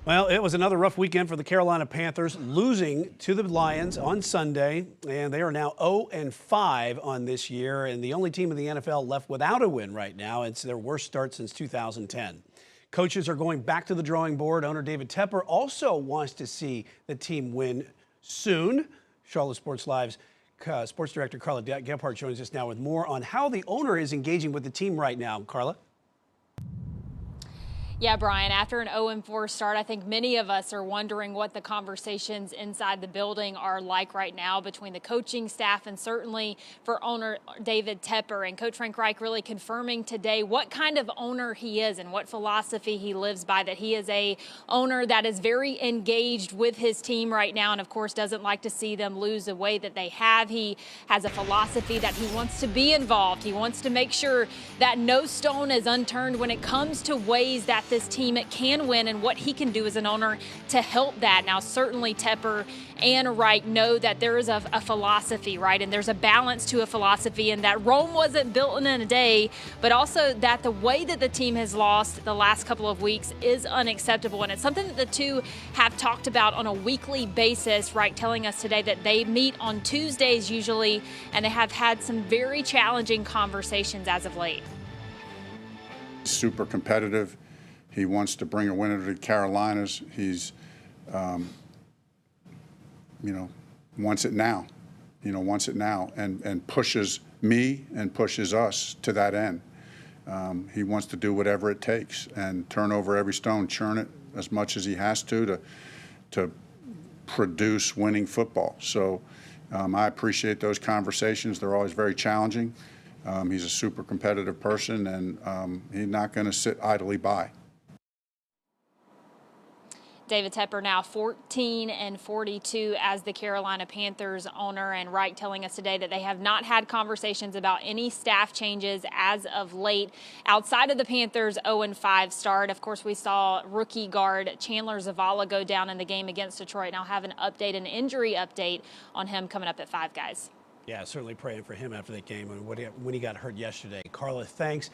Well, it was another rough weekend for the Carolina Panthers, losing to the Lions on Sunday, and they are now 0-5 on this year, and the only team in the NFL left without a win right now. It's their worst start since 2010. Coaches are going back to the drawing board. Owner David Tepper also wants to see the team win soon. Charlotte Sports Live's sports director Carla Gephardt joins us now with more on how the owner is engaging with the team right now. Carla? Yeah, Brian, after an 0-4 start, I think many of us are wondering what the conversations inside the building are like right now between the coaching staff and certainly for owner David Tepper. And Coach Frank Reich really confirming today what kind of owner he is and what philosophy he lives by, that he is a owner that is very engaged with his team right now and, of course, doesn't like to see them lose the way that they have. He has a philosophy that he wants to be involved. He wants to make sure that no stone is unturned when it comes to ways that this team can win and what he can do as an owner to help that. Now, certainly Tepper and Wright know that there is a philosophy, right? And there's a balance to a philosophy, and that Rome wasn't built in a day, but also that the way that the team has lost the last couple of weeks is unacceptable. And it's something that the two have talked about on a weekly basis, right? Telling us today that they meet on Tuesdays usually, and they have had some very challenging conversations as of late. Super competitive. He wants to bring a winner to the Carolinas. He's, wants it now. Wants it now, and pushes me and pushes us to that end. He wants to do whatever it takes and turn over every stone, churn it as much as he has to produce winning football. So I appreciate those conversations. They're always very challenging. He's a super competitive person, and he's not going to sit idly by. David Tepper now 14-42 as the Carolina Panthers owner, and Wright telling us today that they have not had conversations about any staff changes as of late outside of the Panthers' 0-5 start. Of course, we saw rookie guard Chandler Zavala go down in the game against Detroit. And I'll have an injury update on him coming up at 5, guys. Yeah, certainly praying for him after that game and when he got hurt yesterday. Carla, thanks.